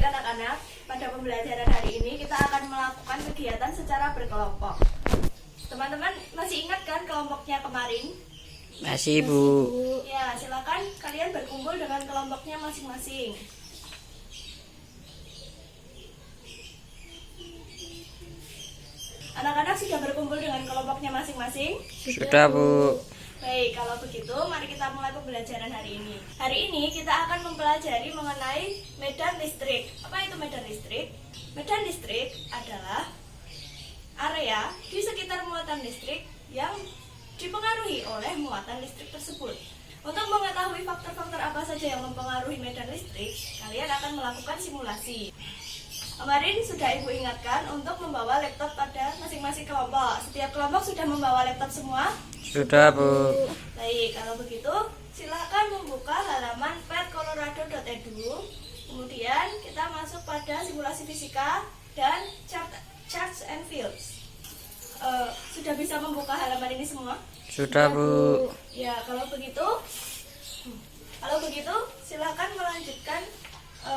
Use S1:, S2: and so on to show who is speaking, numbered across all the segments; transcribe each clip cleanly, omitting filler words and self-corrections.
S1: anak-anak, pada pembelajaran hari ini kita akan melakukan kegiatan secara berkelompok. Teman-teman masih ingat kan kelompoknya kemarin?
S2: Masih, Bu.
S1: Ya, silakan kalian berkumpul dengan kelompoknya masing-masing. Anak-anak sudah berkumpul dengan kelompoknya masing-masing?
S2: Sudah, Bu.
S1: Baik, kalau begitu mari kita mulai pembelajaran hari ini. Hari ini kita akan mempelajari mengenai medan listrik. Apa itu medan listrik? Medan listrik adalah area di sekitar muatan listrik yang dipengaruhi oleh muatan listrik tersebut. Untuk mengetahui faktor-faktor apa saja yang mempengaruhi medan listrik, kalian akan melakukan simulasi. Kemarin sudah Ibu ingatkan untuk membawa laptop pada masing-masing kelompok. Setiap kelompok sudah membawa laptop semua?
S2: Sudah, Bu.
S1: Baik, kalau begitu silakan membuka halaman petcolorado.edu. Kemudian kita masuk pada simulasi fisika dan charge and fields. Sudah bisa membuka halaman ini semua?
S2: Sudah, Bu.
S1: Ya, kalau begitu silakan melanjutkan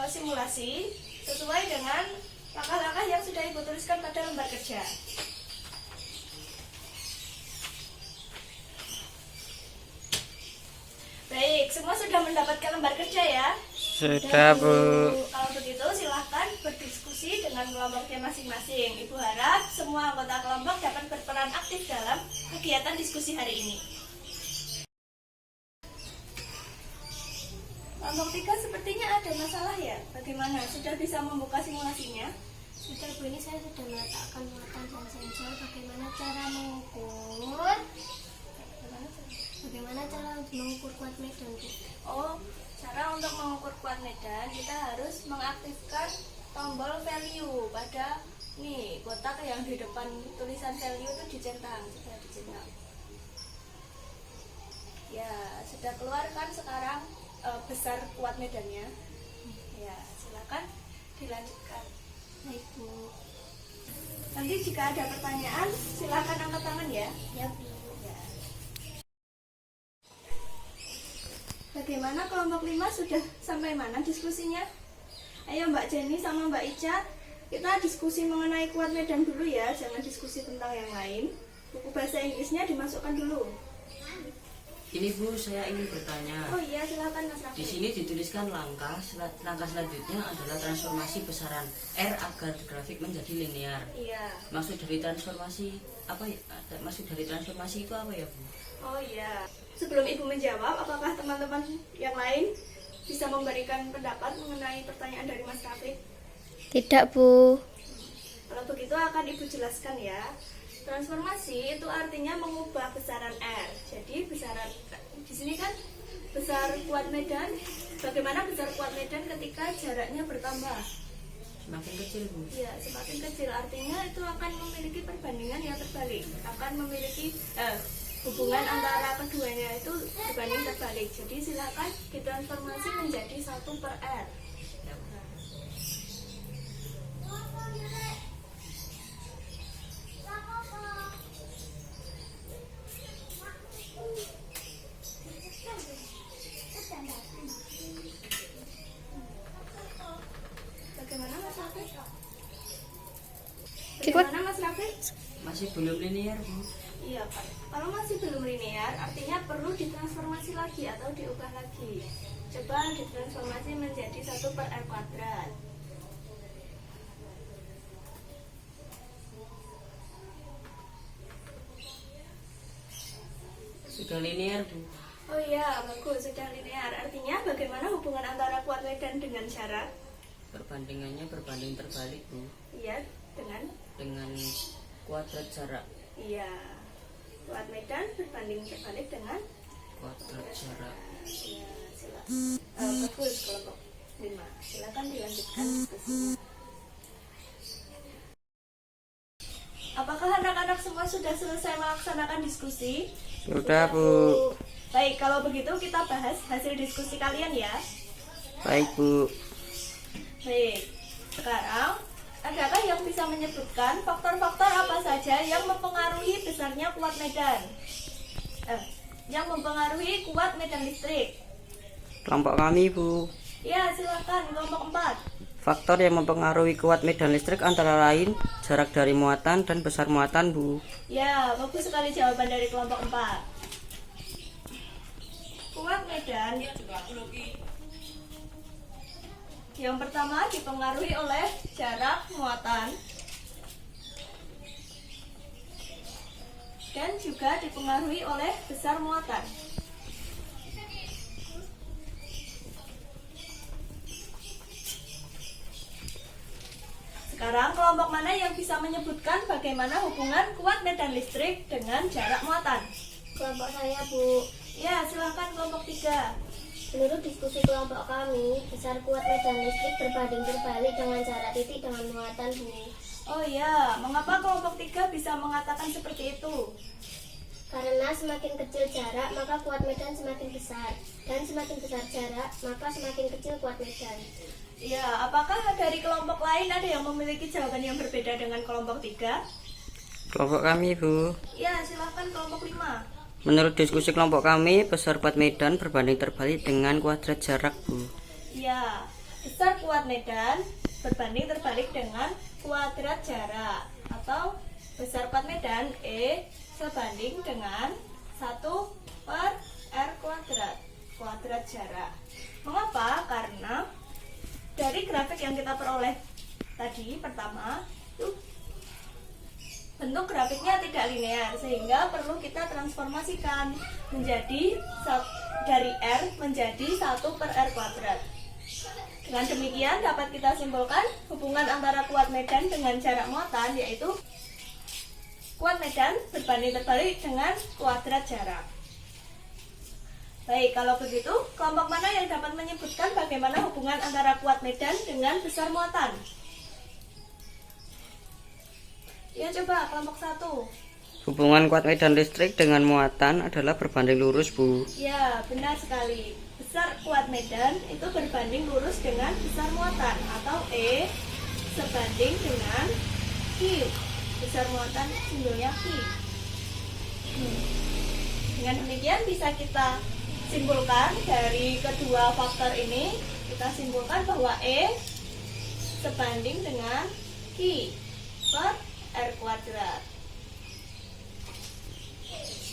S1: simulasi sesuai dengan langkah-langkah yang sudah Ibu tuliskan pada lembar kerja. Baik, semua sudah mendapatkan lembar kerja ya?
S2: Sudah, Bu.
S1: Kalau begitu silahkan berdiskusi dengan kelompoknya masing-masing. Ibu harap semua anggota kelompok dapat berperan aktif dalam kegiatan diskusi hari ini. Kelompok 3 sepertinya ada masalah ya? Bagaimana? Sudah bisa membuka simulasinya?
S3: Sudah, Bu, ini saya sudah meletakkan muatan dan sensor. Bagaimana cara mengukur? Bagaimana cara mengukur kuat medan, Bu?
S1: Oh, cara untuk mengukur kuat medan kita harus mengaktifkan tombol value pada kotak yang di depan tulisan value itu dicentang, sudah dicentang. Ya, sudah keluar kan sekarang besar kuat medannya. Ya, silakan dilanjutkan.
S3: Baik, Bu.
S1: Nanti jika ada pertanyaan silakan angkat tangan ya.
S3: Ya, Bu.
S1: Ya. Bagaimana kelompok 5 sudah sampai mana diskusinya? Ayo Mbak Jenny sama Mbak Ica, kita diskusi mengenai kuat medan dulu ya, jangan diskusi tentang yang lain. Buku bahasa Inggrisnya dimasukkan dulu.
S4: Ini, Bu, saya ingin bertanya.
S1: Oh iya, silakan Mas
S4: Di
S1: Raffi.
S4: sini dituliskan langkah selanjutnya adalah transformasi besaran R agar grafik menjadi linear.
S1: Iya.
S4: Maksud dari transformasi apa ya? Maksud dari transformasi itu apa ya, Bu?
S1: Oh iya. Sebelum Ibu menjawab, apakah teman-teman yang lain bisa memberikan pendapat mengenai pertanyaan dari Mas Raffi?
S3: Tidak, Bu.
S1: Kalau begitu akan Ibu jelaskan ya. Transformasi itu artinya mengubah besaran R. Jadi besaran di sini kan besar kuat medan. Bagaimana besar kuat medan ketika jaraknya bertambah?
S4: Semakin kecil, Bu.
S1: Ya, semakin kecil artinya itu akan memiliki perbandingan yang terbalik. Akan memiliki hubungan antara keduanya itu berbanding terbalik. Jadi silakan ditransformasi menjadi 1/R. Bagaimana Mas Raffi? Bagaimana Mas Raffi?
S4: Masih belum linear, Bu.
S1: Iya Pak, kalau masih belum linear artinya perlu ditransformasi lagi atau diubah lagi. Coba ditransformasi menjadi 1/R².
S4: Sudah linear, Bu.
S1: Oh iya, bagus, sudah linear. Artinya bagaimana hubungan antara kuat medan dengan syarat?
S4: Perbandingannya berbanding terbalik, Bu.
S1: Iya,
S4: Dengan kuadrat jarak.
S1: iya. Kuat medan berbanding terbalik dengan
S4: Kuadrat jarak.
S1: ya, silakan. Bagus kelompok 5. Silakan dilanjutkan diskusinya. Apakah anak-anak semua sudah selesai melaksanakan diskusi?
S2: Sudah, Bu.
S1: Baik, kalau begitu kita bahas hasil diskusi kalian ya.
S2: Baik, Bu.
S1: Baik, sekarang adakah yang bisa menyebutkan faktor-faktor apa saja yang mempengaruhi besarnya kuat medan? Yang mempengaruhi kuat medan listrik?
S2: Kelompok kami, Bu.
S1: Ya, silakan kelompok 4.
S2: Faktor yang mempengaruhi kuat medan listrik antara lain jarak dari muatan dan besar muatan, Bu.
S1: Ya, bagus sekali jawaban dari kelompok 4. Kuat medan yang pertama dipengaruhi oleh jarak muatan dan juga dipengaruhi oleh besar muatan. Sekarang kelompok mana yang bisa menyebutkan bagaimana hubungan kuat medan listrik dengan jarak muatan?
S3: Kelompok saya, Bu.
S1: Ya, silahkan kelompok 3.
S3: Menurut diskusi kelompok kami, besar kuat medan listrik berbanding terbalik dengan jarak titik dengan muatan, Bu.
S1: Oh ya, mengapa kelompok 3 bisa mengatakan seperti itu?
S3: Karena semakin kecil jarak, maka kuat medan semakin besar. Dan semakin besar jarak, maka semakin kecil kuat medan.
S1: Ya, apakah dari kelompok lain ada yang memiliki jawaban yang berbeda dengan kelompok 3?
S2: Kelompok kami, Bu.
S1: Ya, silahkan kelompok 5.
S2: Menurut diskusi kelompok kami, besar kuat medan berbanding terbalik dengan kuadrat jarak, Bu.
S1: Ya, besar kuat medan berbanding terbalik dengan kuadrat jarak. Atau besar kuat medan E sebanding dengan 1 per R kuadrat. Kuadrat jarak. Mengapa? Karena dari grafik yang kita peroleh tadi pertama bentuk grafiknya tidak linear, sehingga perlu kita transformasikan menjadi dari R menjadi 1 per R kuadrat. Dengan demikian dapat kita simpulkan hubungan antara kuat medan dengan jarak muatan, yaitu kuat medan berbanding terbalik dengan kuadrat jarak. Baik, kalau begitu, kelompok mana yang dapat menyebutkan bagaimana hubungan antara kuat medan dengan besar muatan? Ya, coba kelompok 1.
S2: Hubungan kuat medan listrik dengan muatan adalah berbanding lurus, Bu.
S1: Ya, benar sekali. Besar kuat medan itu berbanding lurus dengan besar muatan, atau E sebanding dengan Q. Besar muatan simbolnya Q. Dengan demikian bisa kita simpulkan dari kedua faktor ini, kita simpulkan bahwa E sebanding dengan Q per R kuadrat.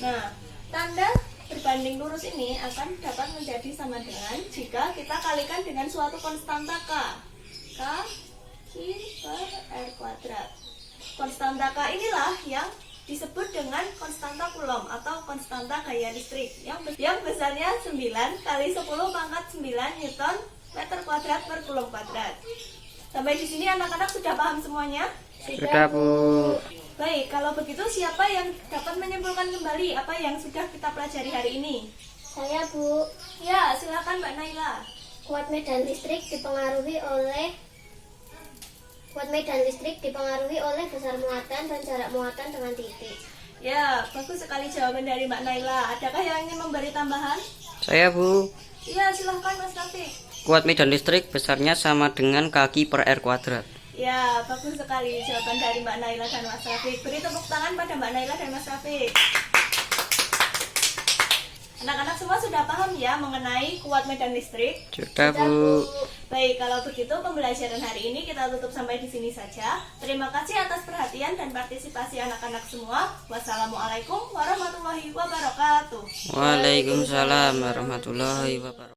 S1: Nah, tanda berbanding lurus ini akan dapat menjadi sama dengan jika kita kalikan dengan suatu konstanta K. K per R kuadrat. Konstanta K inilah yang disebut dengan konstanta Coulomb atau konstanta gaya listrik yang besarnya 9 kali 10 pangkat 9 Newton meter kuadrat per Coulomb kuadrat. Sampai di sini anak-anak sudah paham semuanya?
S2: Sudah, Bu.
S1: Baik, kalau begitu siapa yang dapat menyimpulkan kembali apa yang sudah kita pelajari hari ini?
S3: Saya, Bu.
S1: Ya, silakan Mbak Naila.
S3: Kuat medan listrik dipengaruhi oleh besar muatan dan jarak muatan dengan titik.
S1: Ya, bagus sekali jawaban dari Mbak Naila. Adakah yang ingin memberi tambahan?
S2: Saya, Bu.
S1: Iya, silahkan Mas Rafiq.
S2: Kuat medan listrik besarnya sama dengan kaki per R kuadrat.
S1: Ya, bagus sekali jawaban dari Mbak Naila dan Mas Rafiq. Beri tepuk tangan pada Mbak Naila dan Mas Rafiq. Anak-anak semua sudah paham ya mengenai kuat medan listrik?
S2: Sudah, Bu.
S1: Baik, kalau begitu pembelajaran hari ini kita tutup sampai di sini saja. Terima kasih atas perhatian dan partisipasi anak-anak semua. Wassalamualaikum warahmatullahi wabarakatuh.
S2: Waalaikumsalam warahmatullahi wabarakatuh.